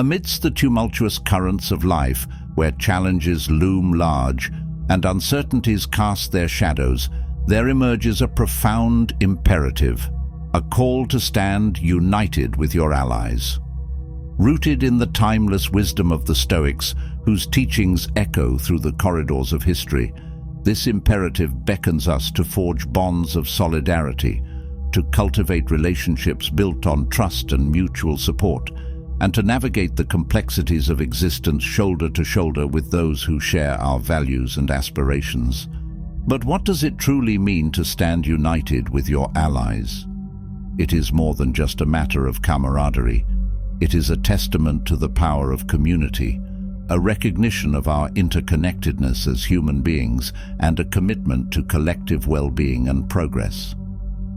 Amidst the tumultuous currents of life, where challenges loom large and uncertainties cast their shadows, there emerges a profound imperative, a call to stand united with your allies. Rooted in the timeless wisdom of the Stoics, whose teachings echo through the corridors of history, this imperative beckons us to forge bonds of solidarity, to cultivate relationships built on trust and mutual support, and to navigate the complexities of existence shoulder to shoulder with those who share our values and aspirations. But what does it truly mean to stand united with your allies? It is more than just a matter of camaraderie. It is a testament to the power of community, a recognition of our interconnectedness as human beings, and a commitment to collective well-being and progress.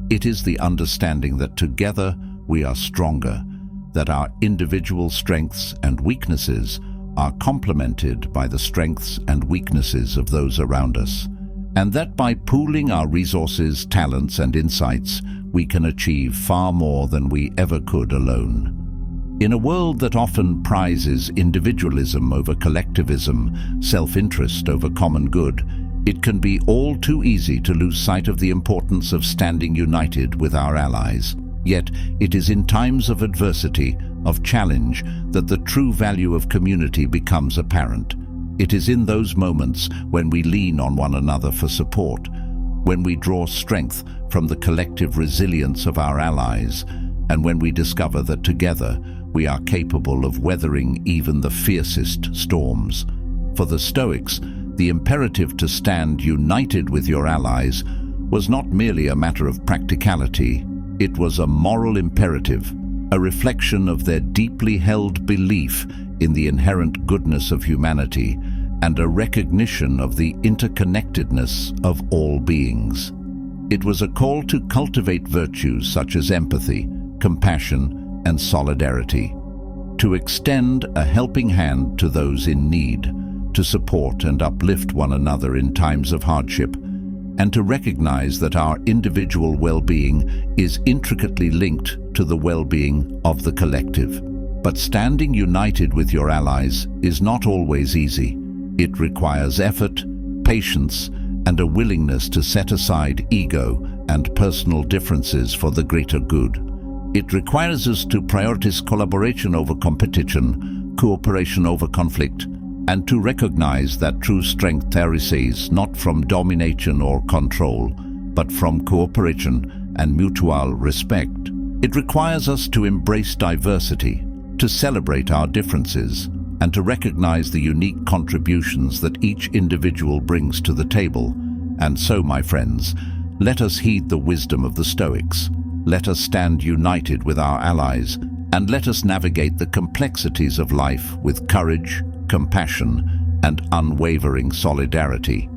It is the understanding that together we are stronger, that our individual strengths and weaknesses are complemented by the strengths and weaknesses of those around us, and that by pooling our resources, talents, and insights, we can achieve far more than we ever could alone. In a world that often prizes individualism over collectivism, self-interest over common good, it can be all too easy to lose sight of the importance of standing united with our allies. Yet, it is in times of adversity, of challenge, that the true value of community becomes apparent. It is in those moments when we lean on one another for support, when we draw strength from the collective resilience of our allies, and when we discover that together we are capable of weathering even the fiercest storms. For the Stoics, the imperative to stand united with your allies was not merely a matter of practicality. It was a moral imperative, a reflection of their deeply held belief in the inherent goodness of humanity and a recognition of the interconnectedness of all beings. It was a call to cultivate virtues such as empathy, compassion, and solidarity, to extend a helping hand to those in need, to support and uplift one another in times of hardship, and to recognize that our individual well-being is intricately linked to the well-being of the collective. But standing united with your allies is not always easy. It requires effort, patience, and a willingness to set aside ego and personal differences for the greater good. It requires us to prioritize collaboration over competition, cooperation over conflict, and to recognize that true strength arises not from domination or control, but from cooperation and mutual respect. It requires us to embrace diversity, to celebrate our differences, and to recognize the unique contributions that each individual brings to the table. And so, my friends, let us heed the wisdom of the Stoics. Let us stand united with our allies, and let us navigate the complexities of life with courage, compassion, and unwavering solidarity.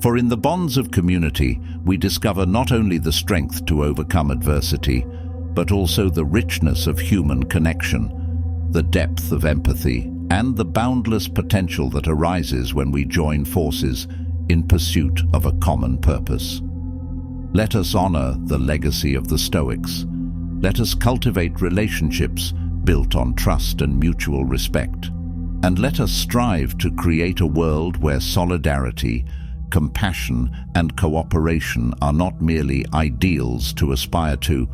For in the bonds of community, we discover not only the strength to overcome adversity, but also the richness of human connection, the depth of empathy, and the boundless potential that arises when we join forces in pursuit of a common purpose. Let us honor the legacy of the Stoics. Let us cultivate relationships built on trust and mutual respect. And let us strive to create a world where solidarity, compassion, and cooperation are not merely ideals to aspire to,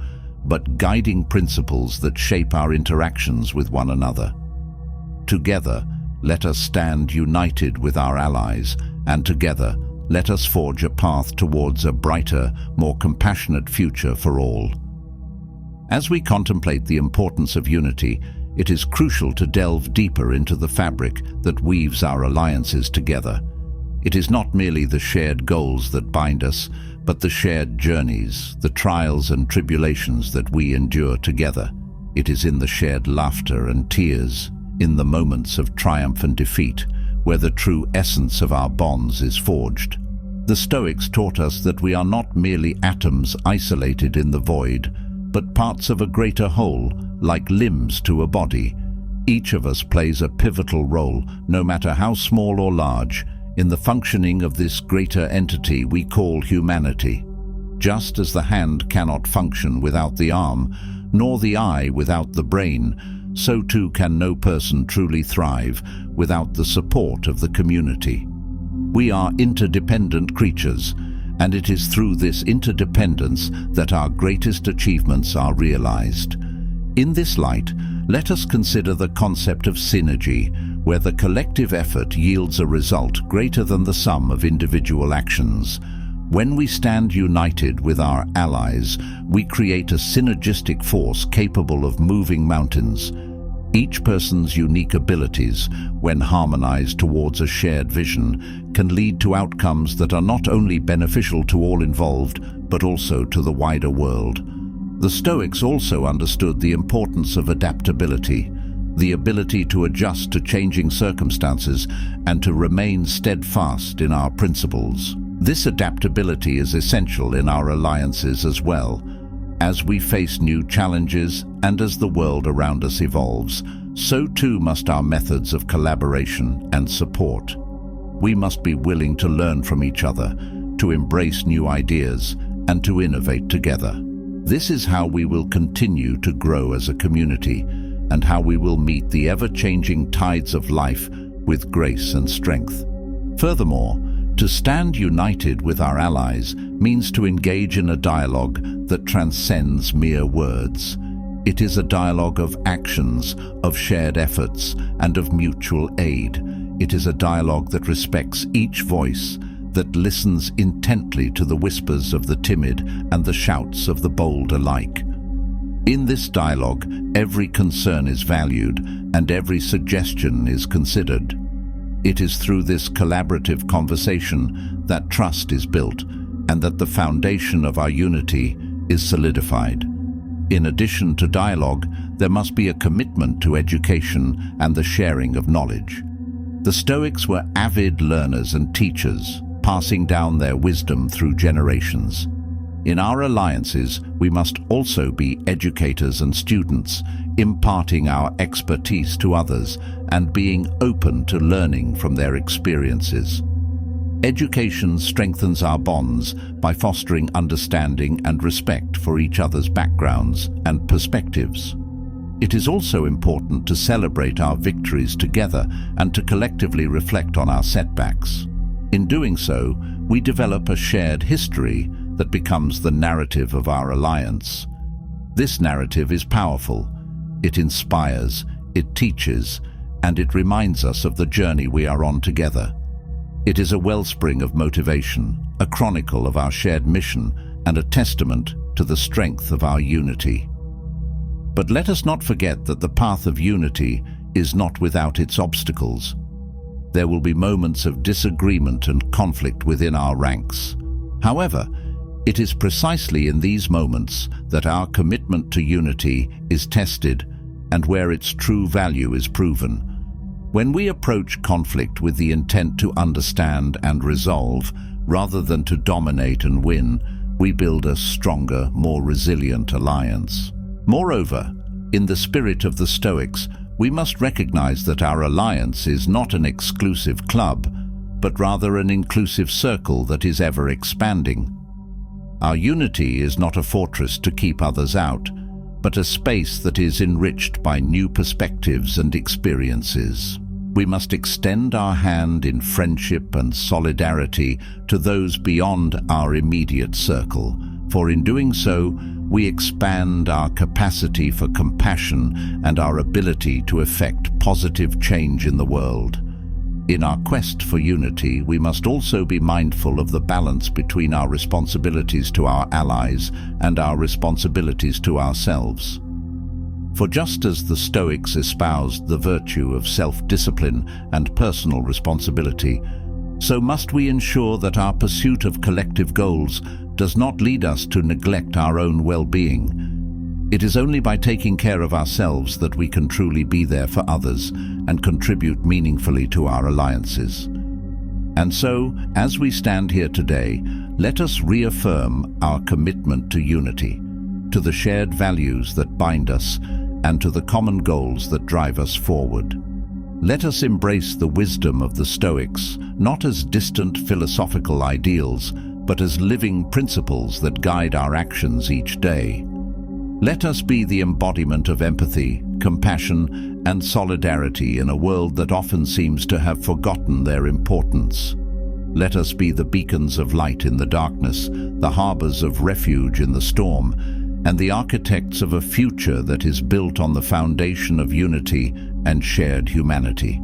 but guiding principles that shape our interactions with one another. Together, let us stand united with our allies, and together, let us forge a path towards a brighter, more compassionate future for all. As we contemplate the importance of unity, it is crucial to delve deeper into the fabric that weaves our alliances together. It is not merely the shared goals that bind us, but the shared journeys, the trials and tribulations that we endure together. It is in the shared laughter and tears, in the moments of triumph and defeat, where the true essence of our bonds is forged. The Stoics taught us that we are not merely atoms isolated in the void, but parts of a greater whole, like limbs to a body. Each of us plays a pivotal role, no matter how small or large, in the functioning of this greater entity we call humanity. Just as the hand cannot function without the arm, nor the eye without the brain, so too can no person truly thrive without the support of the community. We are interdependent creatures, and it is through this interdependence that our greatest achievements are realized. In this light, let us consider the concept of synergy, where the collective effort yields a result greater than the sum of individual actions. When we stand united with our allies, we create a synergistic force capable of moving mountains. Each person's unique abilities, when harmonized towards a shared vision, can lead to outcomes that are not only beneficial to all involved, but also to the wider world. The Stoics also understood the importance of adaptability, the ability to adjust to changing circumstances and to remain steadfast in our principles. This adaptability is essential in our alliances as well. As we face new challenges and as the world around us evolves, so too must our methods of collaboration and support. We must be willing to learn from each other, to embrace new ideas, and to innovate together. This is how we will continue to grow as a community, and how we will meet the ever-changing tides of life with grace and strength. Furthermore, to stand united with our allies means to engage in a dialogue that transcends mere words. It is a dialogue of actions, of shared efforts, and of mutual aid. It is a dialogue that respects each voice, that listens intently to the whispers of the timid and the shouts of the bold alike. In this dialogue, every concern is valued and every suggestion is considered. It is through this collaborative conversation that trust is built and that the foundation of our unity is solidified. In addition to dialogue, there must be a commitment to education and the sharing of knowledge. The Stoics were avid learners and teachers, passing down their wisdom through generations. In our alliances, we must also be educators and students, imparting our expertise to others and being open to learning from their experiences. Education strengthens our bonds by fostering understanding and respect for each other's backgrounds and perspectives. It is also important to celebrate our victories together and to collectively reflect on our setbacks. In doing so, we develop a shared history that becomes the narrative of our alliance. This narrative is powerful. It inspires, it teaches, and it reminds us of the journey we are on together. It is a wellspring of motivation, a chronicle of our shared mission, and a testament to the strength of our unity. But let us not forget that the path of unity is not without its obstacles. There will be moments of disagreement and conflict within our ranks. However, it is precisely in these moments that our commitment to unity is tested and where its true value is proven. When we approach conflict with the intent to understand and resolve, rather than to dominate and win, we build a stronger, more resilient alliance. Moreover, in the spirit of the Stoics, we must recognize that our alliance is not an exclusive club, but rather an inclusive circle that is ever expanding. Our unity is not a fortress to keep others out, but a space that is enriched by new perspectives and experiences. We must extend our hand in friendship and solidarity to those beyond our immediate circle, for in doing so, we expand our capacity for compassion and our ability to effect positive change in the world. In our quest for unity, we must also be mindful of the balance between our responsibilities to our allies and our responsibilities to ourselves. For just as the Stoics espoused the virtue of self-discipline and personal responsibility, so must we ensure that our pursuit of collective goals does not lead us to neglect our own well-being. It is only by taking care of ourselves that we can truly be there for others and contribute meaningfully to our alliances. And so, as we stand here today, let us reaffirm our commitment to unity, to the shared values that bind us, and to the common goals that drive us forward. Let us embrace the wisdom of the Stoics, not as distant philosophical ideals, but as living principles that guide our actions each day. Let us be the embodiment of empathy, compassion, and solidarity in a world that often seems to have forgotten their importance. Let us be the beacons of light in the darkness, the harbors of refuge in the storm, and the architects of a future that is built on the foundation of unity and shared humanity.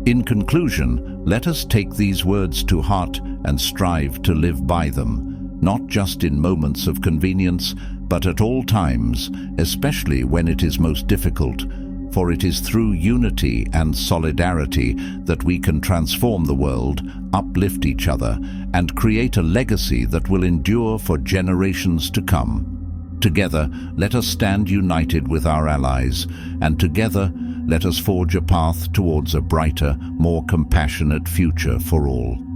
In conclusion, let us take these words to heart and strive to live by them, not just in moments of convenience, but at all times, especially when it is most difficult, for it is through unity and solidarity that we can transform the world, uplift each other, and create a legacy that will endure for generations to come. Together, let us stand united with our allies, and together, let us forge a path towards a brighter, more compassionate future for all.